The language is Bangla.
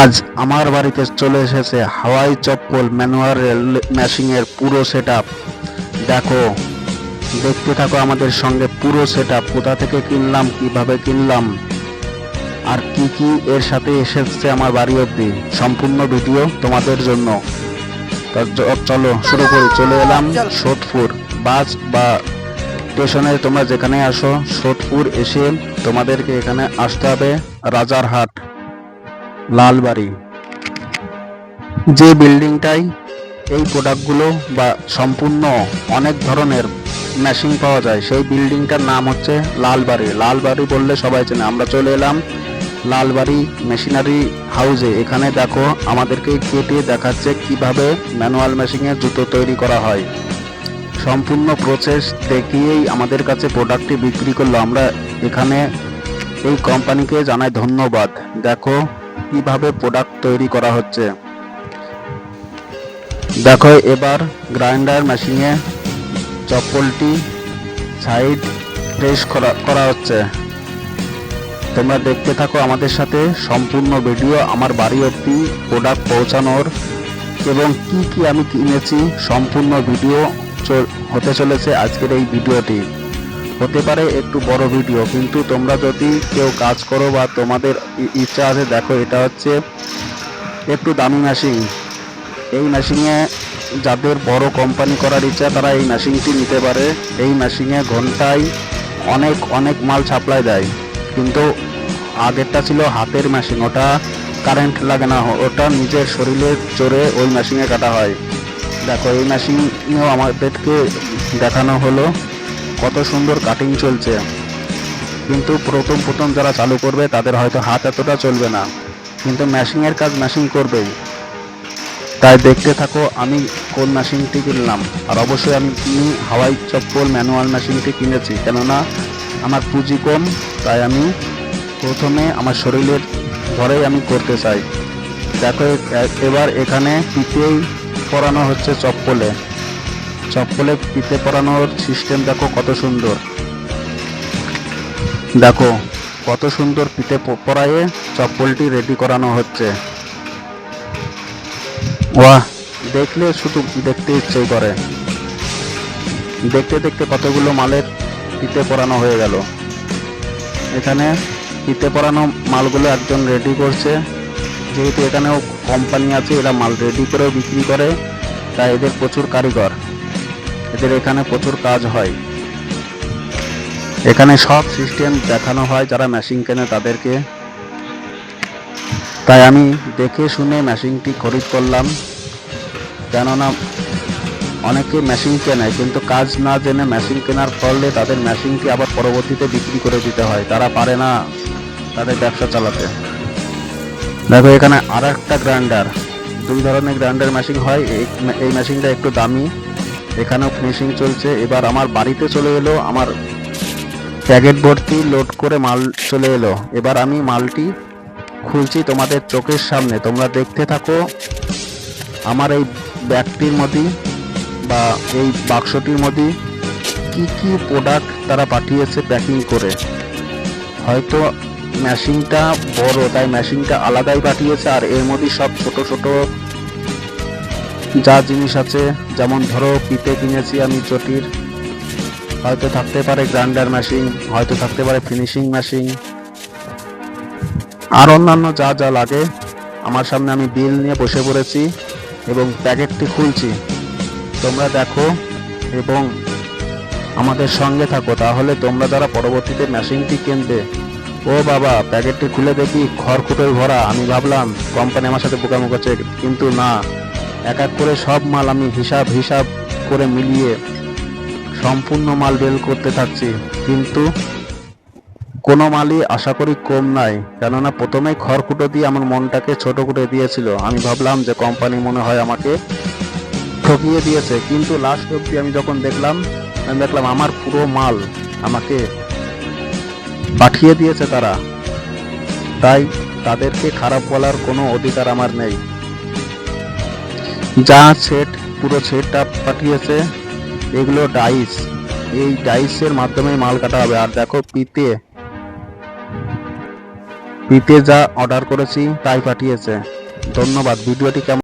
আজ আমার বাড়িতে চলে এসেছে হাওয়াই চপ্পল ম্যানুয়াল মেশিং এর পুরো সেটআপ। দেখো, দেখতে থাকো আমাদের সঙ্গে পুরো সেটআপ, কোথা থেকে কিনলাম, কিভাবে কিনলাম, আর কি কি এর সাথে এসেছে আমার বাড়ি অবধি। সম্পূর্ণ ভিডিও তোমাদের জন্য। চলো শুরু করি। চলে এলাম সোদপুর বাস বা স্টেশনে, তোমরা যেখানে আসো সোদপুর এসে তোমাদেরকে এখানে আসতে হবে রাজারহাট লালবাড়ি। যে বিল্ডিংটাই এই প্রোডাক্টগুলো বা সম্পূর্ণ অনেক ধরনের মেশিন পাওয়া যায়, সেই বিল্ডিংটার নাম হচ্ছে লালবাড়ি। লালবাড়ি বললে সবাই চেনে। আমরা চলে এলাম লালবাড়ি মেশিনারি হাউসে। এখানে দেখো আমাদেরকে কেটে দেখাচ্ছে কিভাবে ম্যানুয়াল মেশিনে জুতো তৈরি করা হয়। সম্পূর্ণ প্রসেস দেখিয়েই আমাদের কাছে প্রোডাক্টটি বিক্রি করলো। আমরা এখানে এই কোম্পানিকে জানাই ধন্যবাদ। দেখো কিভাবে প্রোডাক্ট তৈরি করা হচ্ছে। দেখো এবার গ্রাইন্ডার মেশিনে চপ্পলটি সাইড প্রেস করা হচ্ছে। তোমরা দেখতে থাকো আমাদের সাথে সম্পূর্ণ ভিডিও, আমার বাড়ি অবধি প্রোডাক্ট পৌঁছানোর এবং কি কি আমি কিনেছি সম্পূর্ণ ভিডিও হতে চলেছে আজকের এই ভিডিওটি। হতে পারে একটু বড় ভিডিও, কিন্তু তোমরা যদি কেউ কাজ করো বা তোমাদের ইচ্ছা আছে, দেখো এটা হচ্ছে একটু দামি মেশিন। এই মেশিনে যাদের বড় কোম্পানি করার ইচ্ছা তারা এই মেশিনটি নিতে পারে। এই মেশিনে ঘন্টায় অনেক অনেক মাল সাপ্লাই দেয়, কিন্তু আগেরটা ছিল হাতের মেশিন, ওটা কারেন্ট লাগে না, ওটা নিজের শরীরের জোরে ওই মেশিনে কাটা হয়। দেখো এই মেশিনেও আমাদেরকে দেখানো হলো কত সুন্দর কাটিং চলছে, কিন্তু প্রথম প্রথম যারা চালু করবে তাদের হয়তো হাত এতটা চলবে না, কিন্তু মেশিনের কাজ মেশিন করবেই। তাই দেখতে থাকো আমি কোন মেশিনটি কিনলাম। আর অবশ্যই আমি হাওয়াই চপ্পল ম্যানুয়াল মেশিনটি কিনেছি, কেননা আমার পুঁজি কম, তাই আমি প্রথমে আমার শরীরের ঘরেই আমি করতে চাই। দেখো এবার এখানে পিতেই পরানো হচ্ছে চপ্পলে। চপ্পলে পিতে পরানোর সিস্টেম দেখো কত সুন্দর। দেখো কত সুন্দর পিতে পরায়ে চপ্পলটি রেডি করানো হচ্ছে। ওয়াহ, দেখলে শুধু দেখতে ইচ্ছে করে। দেখতে দেখতে কতগুলো মালের পিতে পরানো হয়ে গেল। এখানে পিতে পরানো মালগুলো একজন রেডি করছে। যেহেতু এখানেও কোম্পানি আছে, এরা মাল রেডি করেও বিক্রি করে, তাই এদের প্রচুর কারিগর, এদের এখানে প্রচুর কাজ হয়। এখানে সব সিস্টেম দেখানো হয় যারা মেশিন কেনে তাদেরকে। তাই আমি দেখে শুনে মেশিনটি খরিদ করলাম, কেননা অনেকে মেশিন কেনে কিন্তু কাজ না জেনে মেশিন কেনার ফলে তাদের মেশিনটি আবার পরবর্তীতে বিক্রি করে দিতে হয়, তারা পারে না তাদের ব্যবসা চালাতে। দেখো এখানে আর একটা গ্রাইন্ডার, দুই ধরনের গ্রাইন্ডার মেশিন হয়। এই মেশিনটা একটু দামি, এখানেও ফিনিশিং চলছে। এবার আমার বাড়িতে চলে এলো, আমার প্যাকেট ভর্তি লোড করে মাল চলে এলো। এবার আমি মালটি খুলছি তোমাদের চোখের সামনে, তোমরা দেখতে থাকো। আমার এই ব্যাগটির মধ্যে বা এই বাক্সটির মধ্যে কি কি প্রোডাক্ট তারা পাঠিয়েছে প্যাকিং করে। হয়তো মেশিনটা বড় তাই মেশিনটা আলাদাই পাঠিয়েছে, আর এর মধ্যে সব ছোট ছোট যা জিনিস আছে, যেমন ধরো পিতে কিনেছি আমি চটির, হয়তো থাকতে পারে গ্রাইন্ডার মেশিন, হয়তো থাকতে পারে ফিনিশিং মেশিন, আর অন্যান্য যা যা লাগে। আমার সামনে আমি বিল নিয়ে বসে পড়েছি এবং প্যাকেটটি খুলছি। তোমরা দেখো এবং আমাদের সঙ্গে থাকো, তাহলে তোমরা যারা পরবর্তীতে মেশিনটি কিনবে, ও বাবা প্যাকেটটি খুলে দেখি খড়কুটোয় ভরা। আমি ভাবলাম কোম্পানি আমার সাথে বোকামো করছে, কিন্তু না, এক এক করে সব মাল আমি হিসাব হিসাব করে মিলিয়ে সম্পূর্ণ মাল বের করতে থাকছি, কিন্তু কোনো মালই আশা করি কম নাই। কেননা প্রথমেই খড়কুটো দিয়ে আমার মনটাকে ছোট করে দিয়েছিল। আমি ভাবলাম যে কোম্পানি মনে হয় আমাকে ঠকিয়ে দিয়েছে, কিন্তু লাস্ট অবধি আমি যখন দেখলাম আমার পুরো মাল আমাকে পাঠিয়ে দিয়েছে তারা। তাই তাদেরকে খারাপ বলার কোনো অধিকার আমার নেই। যা সেট, পুরো সেটটা পাঠিয়েছে, এগুলো ডাইস, এই ডাইসের মাধ্যমে মাল কাটা হবে। আর দেখো দিতে যা অর্ডার করেছি তাই পাঠিয়েছে। ধন্যবাদ। ভিডিওটি কেমন